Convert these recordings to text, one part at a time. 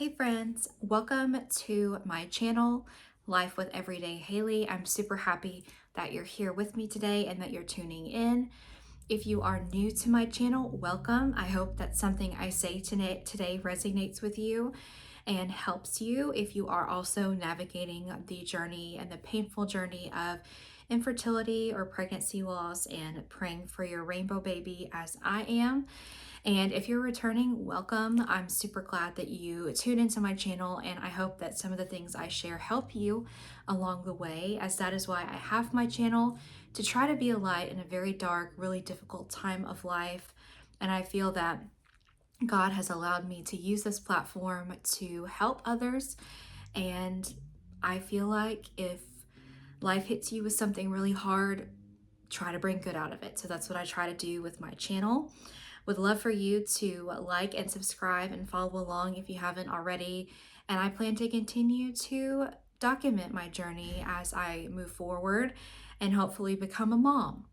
Hey friends, welcome to my channel, Life with Everyday Haley. I'm super happy that you're here with me today and that you're tuning in. If you are new to my channel, welcome. I hope that something I say today resonates with you and helps you if you are also navigating the journey and the painful journey of infertility or pregnancy loss and praying for your rainbow baby as I am. And if you're returning, welcome. I'm super glad that you tuned into my channel, and I hope that some of the things I share help you along the way, as that is why I have my channel, to try to be a light in a very dark, really difficult time of life. And I feel that God has allowed me to use this platform to help others. And I feel like if life hits you with something really hard, try to bring good out of it. So that's what I try to do with my channel. Would love for you to like and subscribe and follow along if you haven't already. And I plan to continue to document my journey as I move forward and hopefully become a mom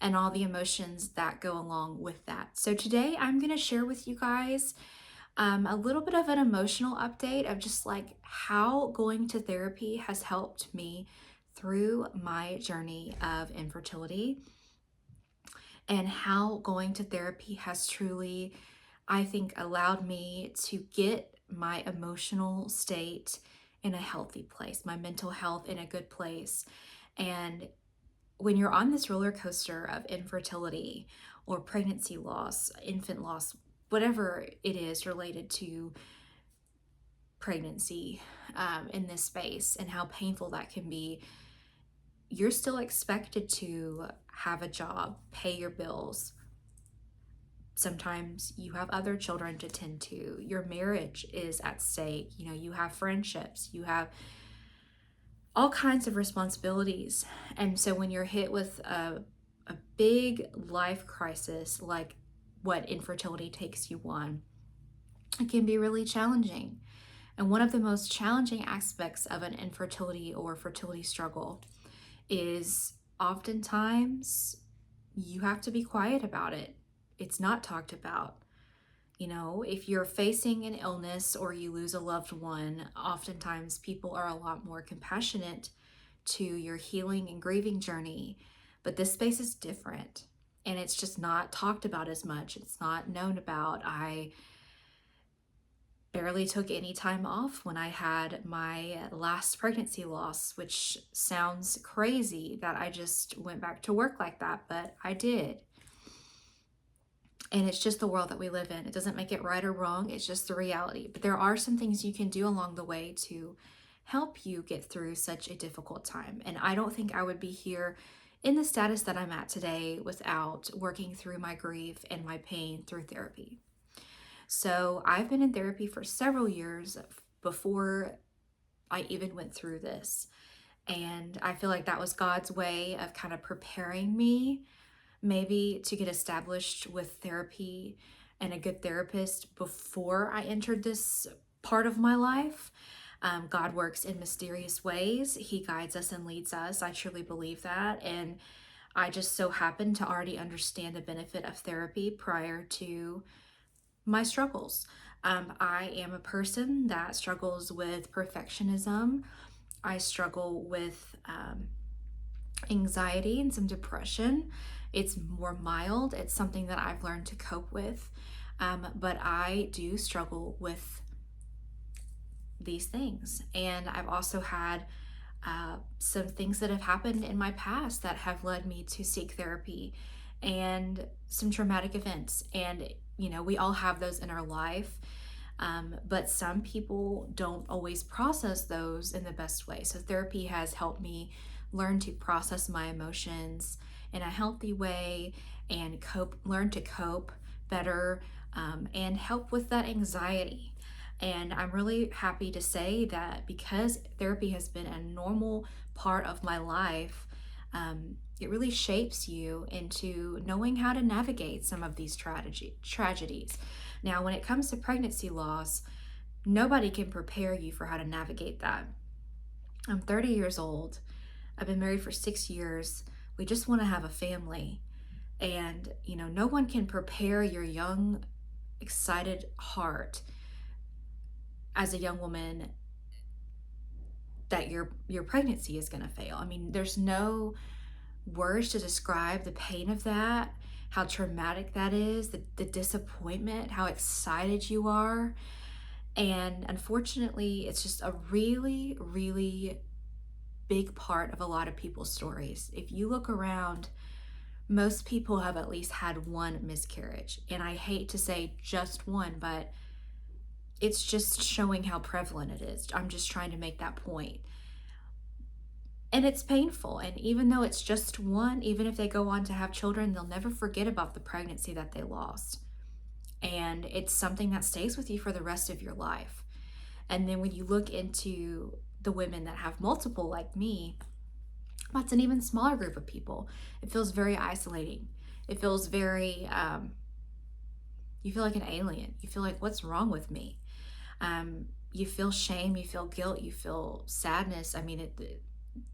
and all the emotions that go along with that. So today I'm going to share with you guys a little bit of an emotional update of just like how going to therapy has helped me through my journey of infertility and how going to therapy has truly, I think, allowed me to get my emotional state in a healthy place, my mental health in a good place. And when you're on this roller coaster of infertility or pregnancy loss, infant loss, whatever it is related to pregnancy in this space and how painful that can be, you're still expected to have a job, pay your bills. Sometimes you have other children to tend to. Your marriage is at stake. You know, you have friendships, you have all kinds of responsibilities. And so when you're hit with a big life crisis like what infertility takes you on, it can be really challenging. And one of the most challenging aspects of an infertility or fertility struggle is oftentimes you have to be quiet about it. It's not talked about. You know, if you're facing an illness or you lose a loved one, oftentimes people are a lot more compassionate to your healing and grieving journey. But this space is different and it's just not talked about as much. It's not known about. I barely took any time off when I had my last pregnancy loss, which sounds crazy that I just went back to work like that, but I did. And it's just the world that we live in. It doesn't make it right or wrong. It's just the reality. But there are some things you can do along the way to help you get through such a difficult time. And I don't think I would be here in the status that I'm at today without working through my grief and my pain through therapy. So I've been in therapy for several years before I even went through this. And I feel like that was God's way of kind of preparing me maybe to get established with therapy and a good therapist before I entered this part of my life. God works in mysterious ways. He guides us and leads us. I truly believe that. And I just so happen to already understand the benefit of therapy prior to my struggles. I am a person that struggles with perfectionism. I struggle with anxiety and some depression. It's more mild. It's something that I've learned to cope with. But I do struggle with these things. And I've also had some things that have happened in my past that have led me to seek therapy and some traumatic events. And, you know, we all have those in our life. But some people don't always process those in the best way. So therapy has helped me learn to process my emotions in a healthy way and learn to cope better, and help with that anxiety. And I'm really happy to say that because therapy has been a normal part of my life, it really shapes you into knowing how to navigate some of these tragedies. Now, when it comes to pregnancy loss, nobody can prepare you for how to navigate that. I'm 30 years old. I've been married for 6 years. We just want to have a family. And, you know, no one can prepare your young, excited heart as a young woman that your pregnancy is going to fail. I mean, there's no words to describe the pain of that, how traumatic that is, the disappointment, how excited you are. And unfortunately, it's just a really, really big part of a lot of people's stories. If you look around, most people have at least had one miscarriage. And I hate to say just one, but it's just showing how prevalent it is. I'm just trying to make that point. And it's painful. And even though it's just one, even if they go on to have children, they'll never forget about the pregnancy that they lost. And it's something that stays with you for the rest of your life. And then when you look into the women that have multiple, like me, that's an even smaller group of people. It feels very isolating. It feels very, you feel like an alien. You feel like, what's wrong with me? You feel shame, you feel guilt, you feel sadness. I mean,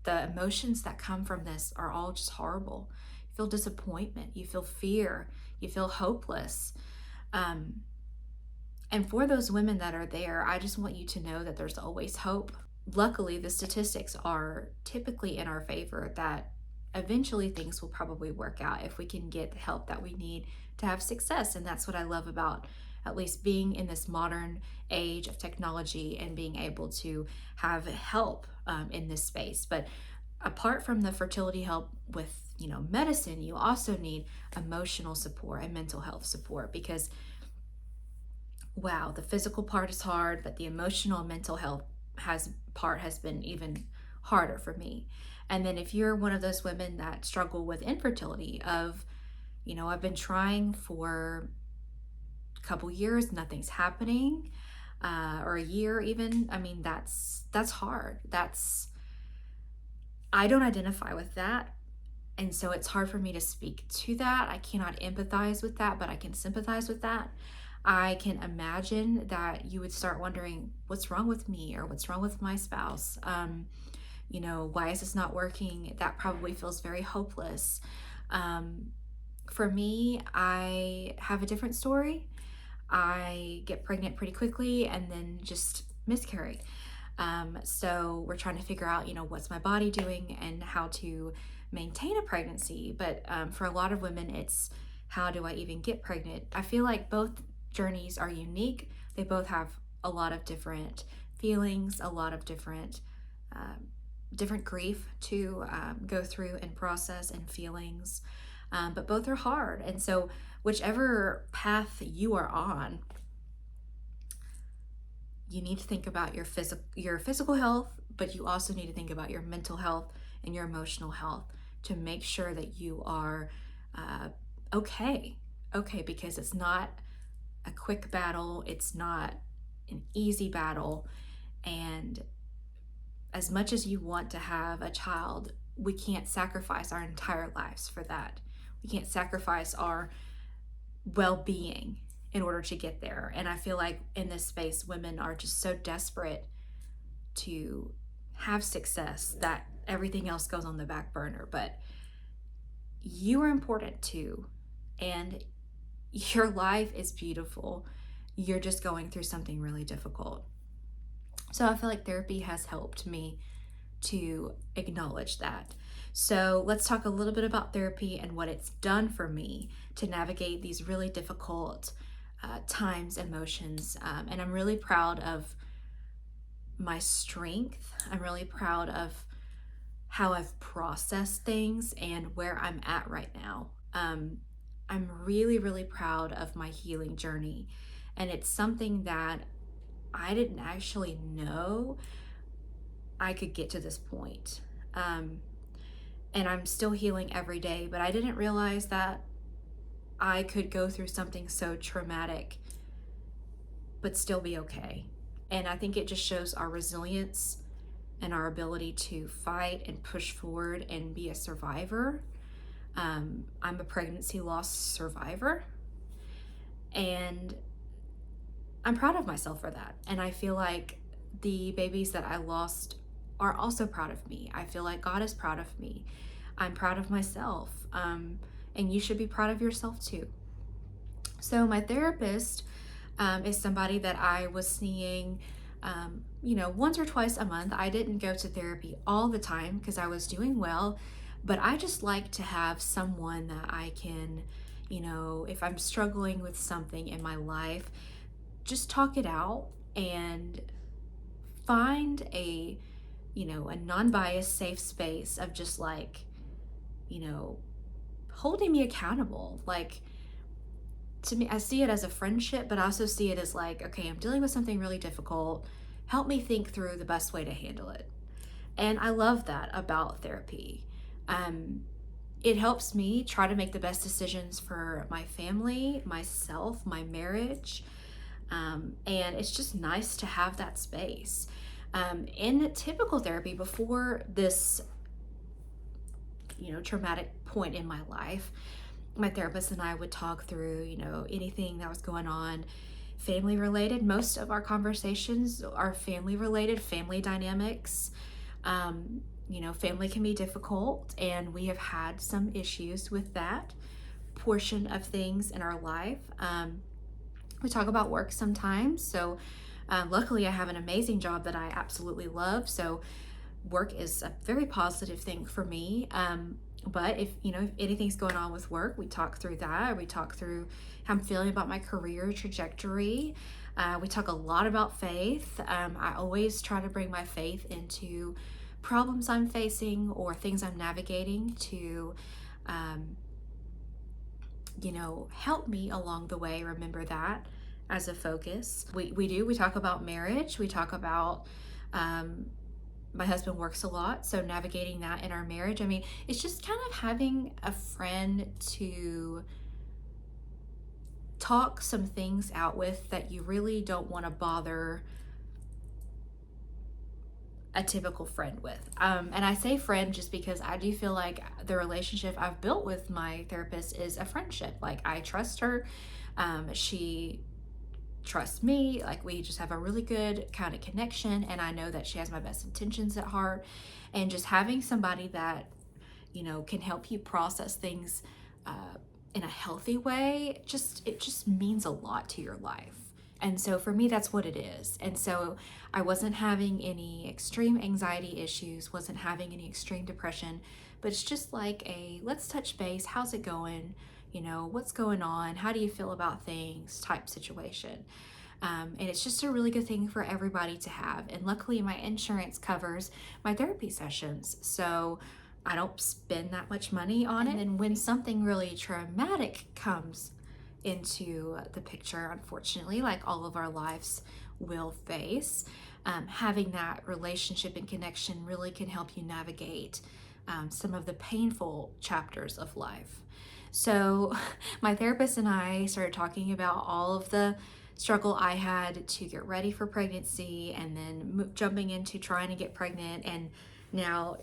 the emotions that come from this are all just horrible. You feel disappointment, you feel fear, you feel hopeless. And for those women that are there, I just want you to know that there's always hope. Luckily, the statistics are typically in our favor that eventually things will probably work out if we can get the help that we need to have success. And that's what I love about at least being in this modern age of technology and being able to have help in this space. But apart from the fertility help with medicine, you also need emotional support and mental health support, because wow, the physical part is hard, but the emotional and mental health has been even harder for me. And then if you're one of those women that struggle with infertility of, I've been trying for a couple years, nothing's happening, or a year even. I mean, that's hard. I don't identify with that. And so it's hard for me to speak to that. I cannot empathize with that, but I can sympathize with that. I can imagine that you would start wondering, what's wrong with me, or what's wrong with my spouse? Why is this not working? That probably feels very hopeless. For me, I have a different story. I get pregnant pretty quickly and then just miscarry. So we're trying to figure out, what's my body doing and how to maintain a pregnancy. But for a lot of women, it's how do I even get pregnant? I feel like both journeys are unique. They both have a lot of different feelings, a lot of different grief to go through and process, and feelings, but both are hard. And so whichever path you are on, you need to think about your physical health, but you also need to think about your mental health and your emotional health to make sure that you are okay, because it's not a quick battle. It's not an easy battle. And as much as you want to have a child, we can't sacrifice our entire lives for that. We can't sacrifice our well-being in order to get there. And I feel like in this space, women are just so desperate to have success that everything else goes on the back burner. But you are important too. And your life is beautiful. You're just going through something really difficult. So I feel like therapy has helped me to acknowledge that. So let's talk a little bit about therapy and what it's done for me to navigate these really difficult times, emotions. And I'm really proud of my strength. I'm really proud of how I've processed things and where I'm at right now. I'm really, really proud of my healing journey. And it's something that I didn't actually know I could get to this point. And I'm still healing every day, but I didn't realize that I could go through something so traumatic but still be okay. And I think it just shows our resilience and our ability to fight and push forward and be a survivor. I'm a pregnancy loss survivor, and I'm proud of myself for that. And I feel like the babies that I lost are also proud of me. I feel like God is proud of me. I'm proud of myself. And you should be proud of yourself too. So my therapist is somebody that I was seeing once or twice a month. I didn't go to therapy all the time because I was doing well, but I just like to have someone that I can, if I'm struggling with something in my life, just talk it out and find a non-biased, safe space of just like, you know, holding me accountable. Like, to me, I see it as a friendship, but I also see it as like, okay, I'm dealing with something really difficult. Help me think through the best way to handle it. And I love that about therapy. Um, it helps me try to make the best decisions for my family, myself, my marriage. And it's just nice to have that space. In typical therapy, before this, traumatic point in my life, my therapist and I would talk through, anything that was going on, family related. Most of our conversations are family related, family dynamics. Family can be difficult, and we have had some issues with that portion of things in our life. We talk about work sometimes. So, luckily, I have an amazing job that I absolutely love. So, work is a very positive thing for me. But if anything's going on with work, we talk through that. We talk through how I'm feeling about my career trajectory. We talk a lot about faith. I always try to bring my faith into problems I'm facing or things I'm navigating to, help me along the way. Remember that as a focus. We talk about marriage. We talk about, my husband works a lot, so navigating that in our marriage. I mean, it's just kind of having a friend to talk some things out with that you really don't want to bother a typical friend with. And I say friend just because I do feel like the relationship I've built with my therapist is a friendship. Like, I trust her. She trusts me. Like, we just have a really good kind of connection, and I know that she has my best intentions at heart. And just having somebody that can help you process things in a healthy way, it just means a lot to your life. And so for me, that's what it is. And so I wasn't having any extreme anxiety issues, wasn't having any extreme depression, but it's just like let's touch base. How's it going? What's going on? How do you feel about things type situation. And it's just a really good thing for everybody to have. And luckily, my insurance covers my therapy sessions, so I don't spend that much money on it. And when something really traumatic comes into the picture, unfortunately, like all of our lives will face, having that relationship and connection really can help you navigate some of the painful chapters of life. So my therapist and I started talking about all of the struggle I had to get ready for pregnancy, and then jumping into trying to get pregnant, and now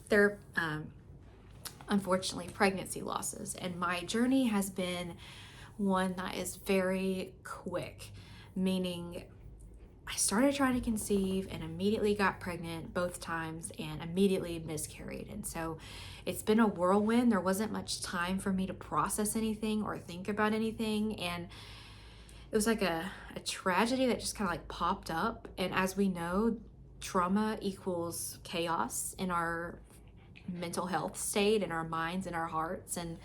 there unfortunately pregnancy losses. And my journey has been one that is very quick, meaning I started trying to conceive and immediately got pregnant both times and immediately miscarried. And so it's been a whirlwind. There wasn't much time for me to process anything or think about anything. And it was like a tragedy that just kind of like popped up. And as we know, trauma equals chaos in our mental health state, in our minds, in our hearts. And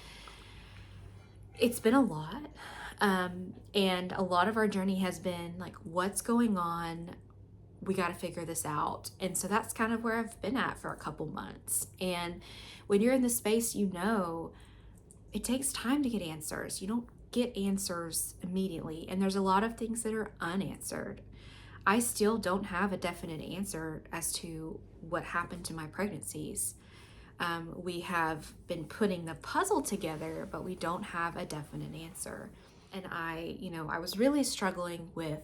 it's been a lot. And a lot of our journey has been like, what's going on? We got to figure this out. And so that's kind of where I've been at for a couple months. And when you're in this space, it takes time to get answers. You don't get answers immediately. And there's a lot of things that are unanswered. I still don't have a definite answer as to what happened to my pregnancies. We have been putting the puzzle together, but we don't have a definite answer. And I was really struggling with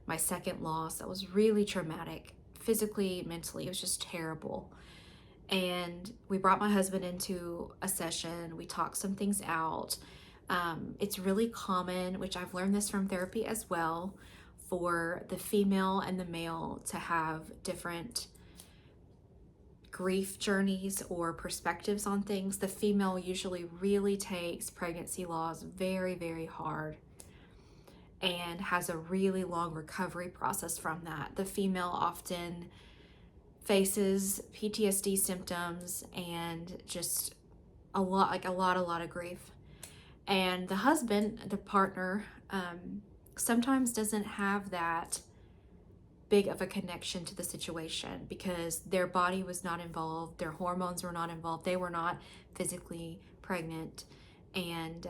my second loss. That was really traumatic, physically, mentally. It was just terrible. And we brought my husband into a session. We talked some things out. It's really common, which I've learned this from therapy as well, for the female and the male to have different grief journeys or perspectives on things. The female usually really takes pregnancy loss very, very hard. and has a really long recovery process from that. The female often faces PTSD symptoms and just a lot of grief. And the husband, the partner, sometimes doesn't have that big of a connection to the situation because their body was not involved, their hormones were not involved, they were not physically pregnant. And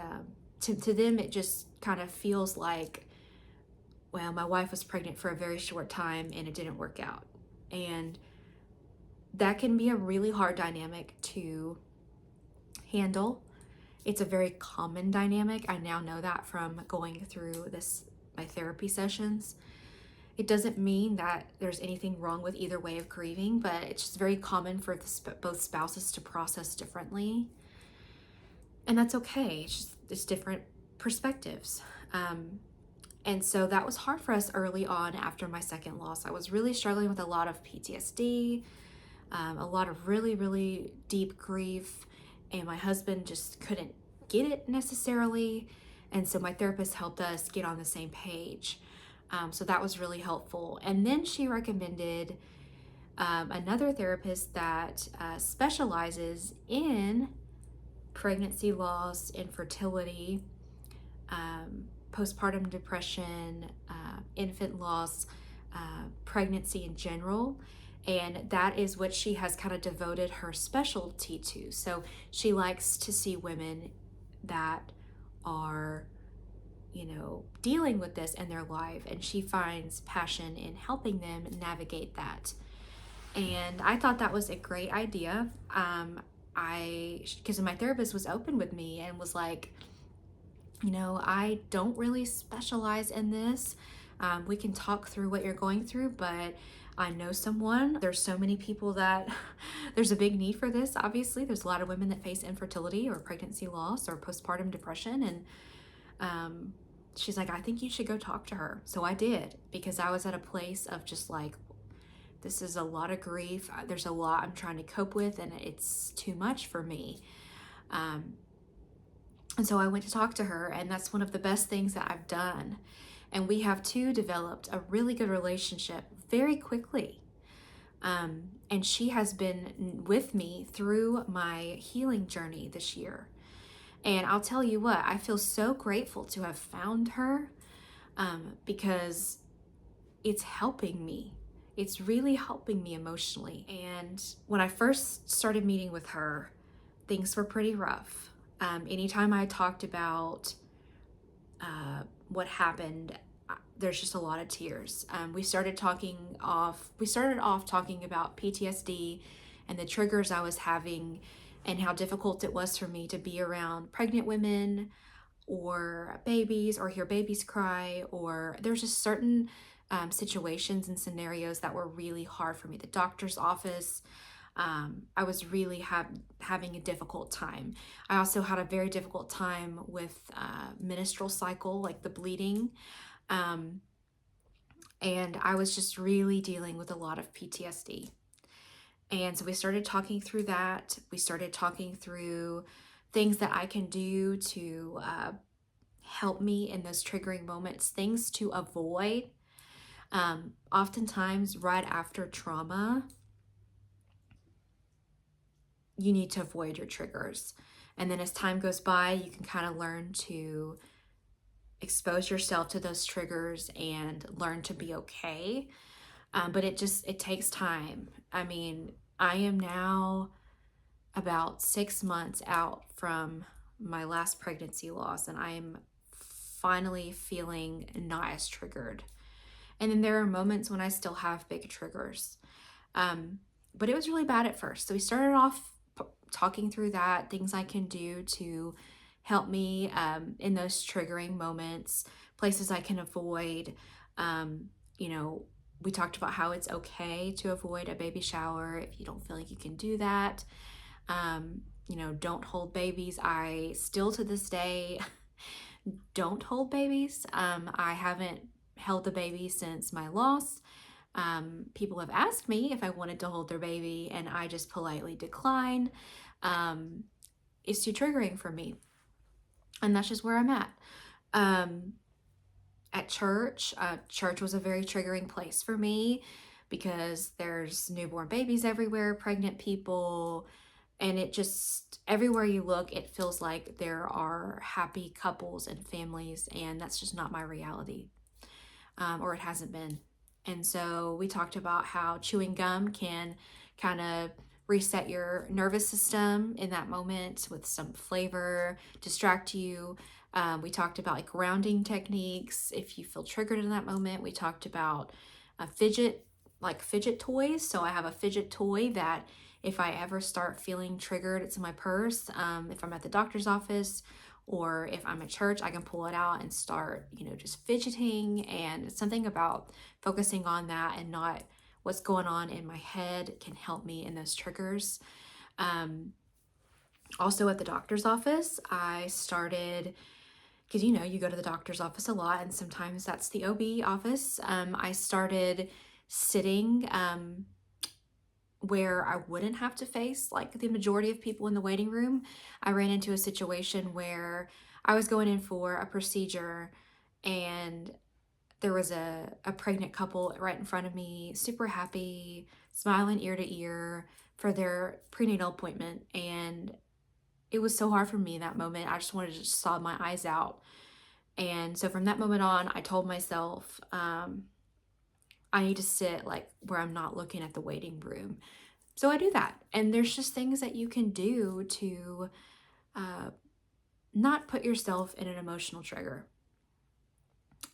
to them, it just kind of feels like, well, my wife was pregnant for a very short time and it didn't work out. And that can be a really hard dynamic to handle. It's a very common dynamic. I now know that from going through my therapy sessions. It doesn't mean that there's anything wrong with either way of grieving, but it's just very common for both spouses to process differently. And that's okay. It's different perspectives. And so that was hard for us early on after my second loss. I was really struggling with a lot of PTSD, a lot of really, really deep grief, and my husband just couldn't get it necessarily. And so my therapist helped us get on the same page. So that was really helpful. And then she recommended another therapist that specializes in pregnancy loss, infertility, postpartum depression, infant loss, pregnancy in general. And that is what she has kind of devoted her specialty to. So she likes to see women that are, dealing with this in their life, and she finds passion in helping them navigate that. And I thought that was a great idea. Because my therapist was open with me and was like, I don't really specialize in this. We can talk through what you're going through, but I know someone. There's so many people that there's a big need for this. Obviously, there's a lot of women that face infertility or pregnancy loss or postpartum depression. And she's like, I think you should go talk to her. So I did, because I was at a place of just like, this is a lot of grief. There's a lot I'm trying to cope with, and it's too much for me. And so I went to talk to her, and that's one of the best things that I've done. And we have developed a really good relationship very quickly. And she has been with me through my healing journey this year. And I'll tell you what, I feel so grateful to have found her, because it's helping me. It's really helping me emotionally. And when I first started meeting with her, things were pretty rough. Anytime I talked about what happened, there's just a lot of tears. We started off talking about PTSD and the triggers I was having and how difficult it was for me to be around pregnant women or babies or hear babies cry, or there's just certain situations and scenarios that were really hard for me. The doctor's office, I was really having a difficult time. I also had a very difficult time with menstrual cycle, like the bleeding. And I was just really dealing with a lot of PTSD. And so we started talking through that. We started talking through things that I can do to help me in those triggering moments, things to avoid. Oftentimes, right after trauma, you need to avoid your triggers. And then as time goes by, you can kind of learn to expose yourself to those triggers and learn to be okay. But it takes time. I mean, I am now about 6 months out from my last pregnancy loss, and I am finally feeling not as triggered. And then there are moments when I still have big triggers. But it was really bad at first. So we started off talking through that, things I can do to help me in those triggering moments, places I can avoid. We talked about how it's okay to avoid a baby shower if you don't feel like you can do that. Don't hold babies. I still to this day don't hold babies. I haven't held a baby since my loss. People have asked me if I wanted to hold their baby, and I just politely decline. It's too triggering for me, and that's just where I'm at. at church. Church was a very triggering place for me because there's newborn babies everywhere, pregnant people, and it just, everywhere you look, it feels like there are happy couples and families, and that's just not my reality, or it hasn't been. And so we talked about how chewing gum can kind of reset your nervous system in that moment with some flavor, distract you. We talked about like grounding techniques if you feel triggered in that moment. We talked about fidget toys. So I have a fidget toy that if I ever start feeling triggered, it's in my purse. If I'm at the doctor's office or if I'm at church, I can pull it out and start, just fidgeting. And something about focusing on that and not what's going on in my head can help me in those triggers. Also at the doctor's office, I started, because you go to the doctor's office a lot, and sometimes that's the OB office. I started sitting where I wouldn't have to face like the majority of people in the waiting room. I ran into a situation where I was going in for a procedure, and there was a pregnant couple right in front of me, super happy, smiling ear to ear for their prenatal appointment. And it was so hard for me in that moment. I just wanted to just sob my eyes out. And so from that moment on, I told myself, I need to sit like where I'm not looking at the waiting room. So I do that. And there's just things that you can do to not put yourself in an emotional trigger.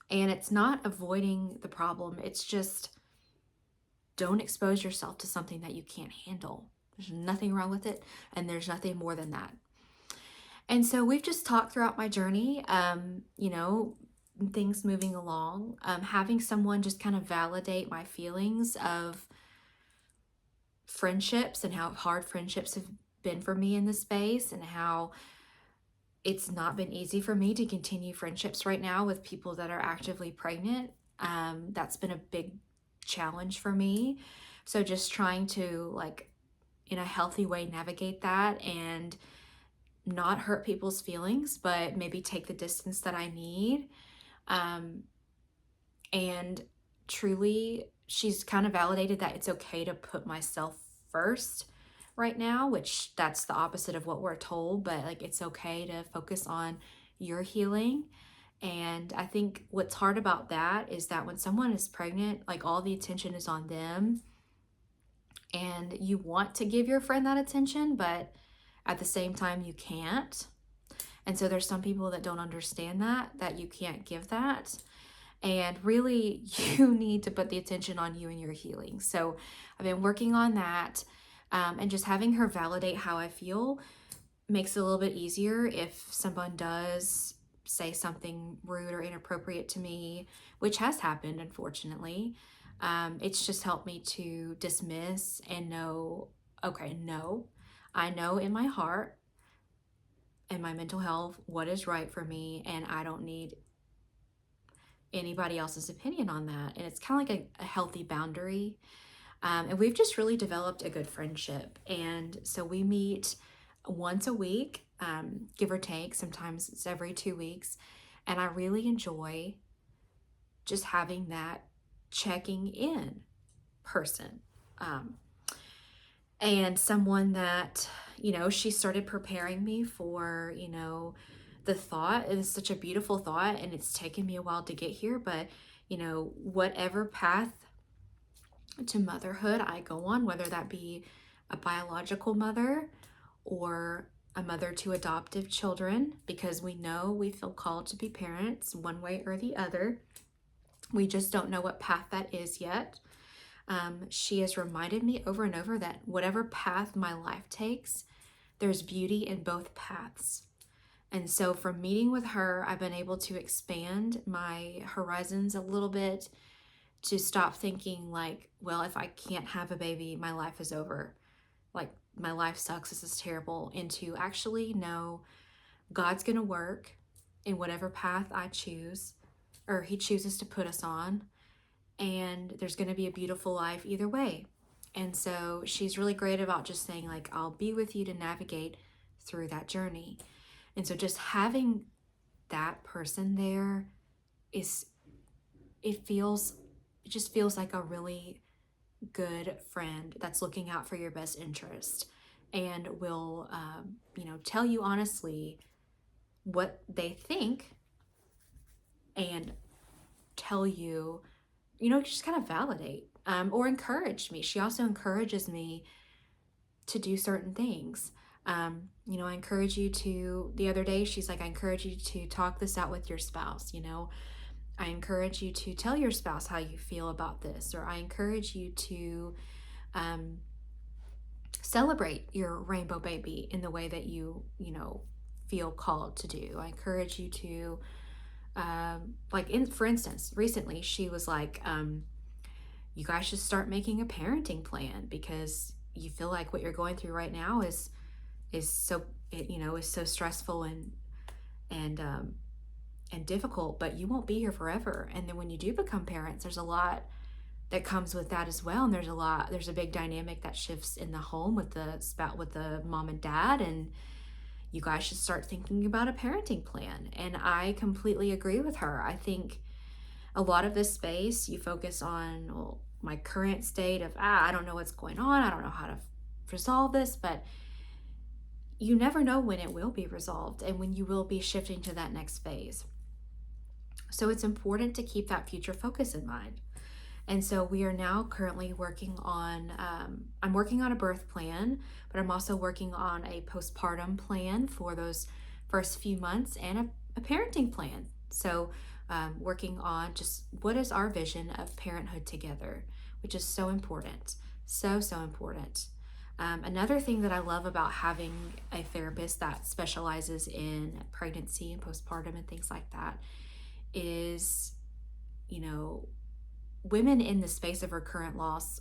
And it's not avoiding the problem. It's just don't expose yourself to something that you can't handle. There's nothing wrong with it. And there's nothing more than that. And so we've just talked throughout my journey, things moving along, having someone just kind of validate my feelings of friendships and how hard friendships have been for me in this space, and how it's not been easy for me to continue friendships right now with people that are actively pregnant. That's been a big challenge for me. So just trying to, like, in a healthy way, navigate that and not hurt people's feelings, but maybe take the distance that I need. And truly, she's kind of validated that it's okay to put myself first right now, which that's the opposite of what we're told, but like it's okay to focus on your healing. And I think what's hard about that is that when someone is pregnant, like all the attention is on them, and you want to give your friend that attention, but at the same time you can't. And so there's some people that don't understand that you can't give that. And really, you need to put the attention on you and your healing. So I've been working on that, and just having her validate how I feel makes it a little bit easier if someone does say something rude or inappropriate to me, which has happened, unfortunately. It's just helped me to dismiss and know, okay, no, I know in my heart and my mental health what is right for me, and I don't need anybody else's opinion on that. And it's kind of like a healthy boundary. And we've just really developed a good friendship. And so we meet once a week, give or take. Sometimes it's every 2 weeks. And I really enjoy just having that checking in person. And someone that, she started preparing me for, the thought. It is such a beautiful thought, and it's taken me a while to get here, but, whatever path to motherhood I go on, whether that be a biological mother or a mother to adoptive children, because we know we feel called to be parents one way or the other. We just don't know what path that is yet. She has reminded me over and over that whatever path my life takes, there's beauty in both paths. And so from meeting with her, I've been able to expand my horizons a little bit, to stop thinking like, well, if I can't have a baby, my life is over. Like, my life sucks, this is terrible. Into actually, no, God's gonna work in whatever path I choose, or he chooses to put us on. And there's gonna be a beautiful life either way. And so she's really great about just saying like, I'll be with you to navigate through that journey. And so just having that person there is it just feels like a really good friend that's looking out for your best interest and will, tell you honestly what they think and tell you, just kind of validate or encourage me. She also encourages me to do certain things. I encourage you to, the other day, she's like, I encourage you to talk this out with your spouse. I encourage you to tell your spouse how you feel about this, or I encourage you to um, celebrate your rainbow baby in the way that feel called to do. I encourage you to, for instance, recently she was like, you guys should start making a parenting plan because you feel like what you're going through right now is so is so stressful and difficult, but you won't be here forever. And then when you do become parents, there's a lot that comes with that as well. And there's a big dynamic that shifts in the home with the mom and dad, and you guys should start thinking about a parenting plan. And I completely agree with her. I think a lot of this space, you focus on, well, my current state of, I don't know what's going on. I don't know how to resolve this, but you never know when it will be resolved and when you will be shifting to that next phase. So it's important to keep that future focus in mind. And so we are now currently working on, I'm working on a birth plan, but I'm also working on a postpartum plan for those first few months and a parenting plan. So working on just what is our vision of parenthood together, which is so important, so important. Another thing that I love about having a therapist that specializes in pregnancy and postpartum and things like that is, women in the space of recurrent loss,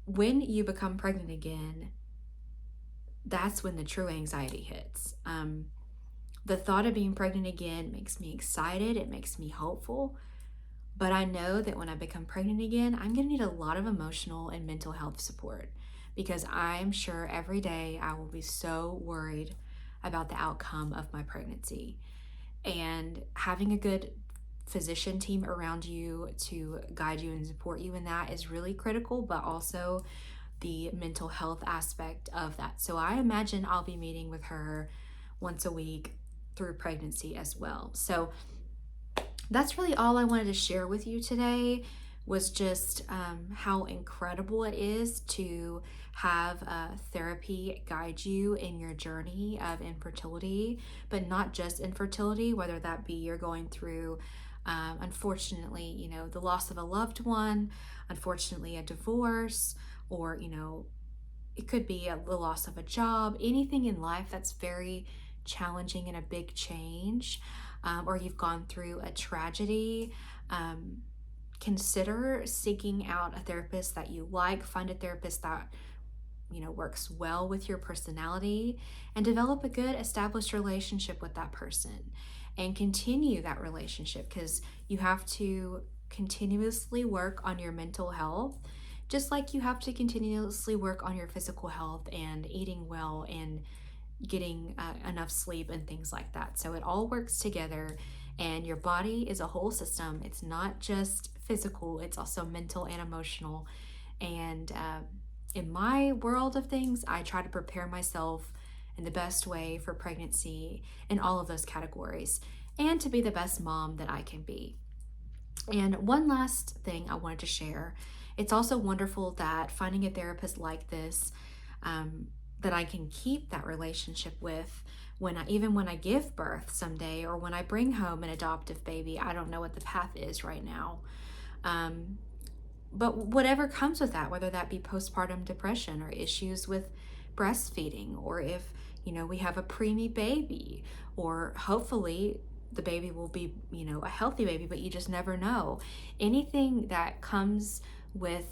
when you become pregnant again, that's when the true anxiety hits. The thought of being pregnant again makes me excited. It makes me hopeful. But I know that when I become pregnant again, I'm going to need a lot of emotional and mental health support because I'm sure every day I will be so worried about the outcome of my pregnancy. And having a good physician team around you to guide you and support you in that is really critical, but also the mental health aspect of that. So I imagine I'll be meeting with her once a week through pregnancy as well. So that's really all I wanted to share with you today, was just how incredible it is to have therapy guide you in your journey of infertility, but not just infertility, whether that be you're going through, unfortunately, the loss of a loved one, unfortunately, a divorce, or, it could be the loss of a job, anything in life that's very challenging and a big change, or you've gone through a tragedy. Consider seeking out a therapist that you like. Find a therapist that works well with your personality, and develop a good established relationship with that person and continue that relationship, because you have to continuously work on your mental health, just like you have to continuously work on your physical health and eating well and getting enough sleep and things like that. So it all works together, and your body is a whole system. It's not just physical, it's also mental and emotional. And in my world of things, I try to prepare myself in the best way for pregnancy in all of those categories, and to be the best mom that I can be. And one last thing I wanted to share, it's also wonderful that finding a therapist like this, that I can keep that relationship with even when I give birth someday, or when I bring home an adoptive baby. I don't know what the path is right now. But whatever comes with that, whether that be postpartum depression or issues with breastfeeding, or if, we have a preemie baby, or hopefully the baby will be, a healthy baby, but you just never know. Anything that comes with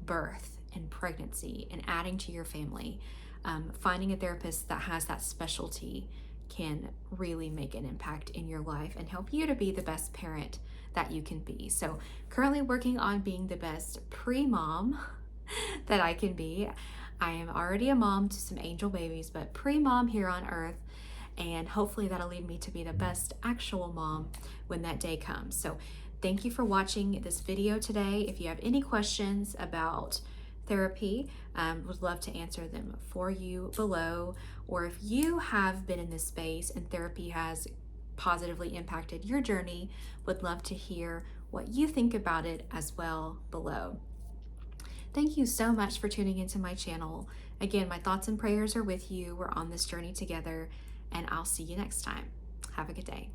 birth and pregnancy and adding to your family, finding a therapist that has that specialty can really make an impact in your life and help you to be the best parent that you can be. So currently working on being the best pre-mom that I can be. I am already a mom to some angel babies, but pre-mom here on earth. and hopefully that'll lead me to be the best actual mom when that day comes. So thank you for watching this video today. If you have any questions about therapy, would love to answer them for you below. Or if you have been in this space and therapy has positively impacted your journey, would love to hear what you think about it as well below. Thank you so much for tuning into my channel. Again, my thoughts and prayers are with you. We're on this journey together, and I'll see you next time. Have a good day.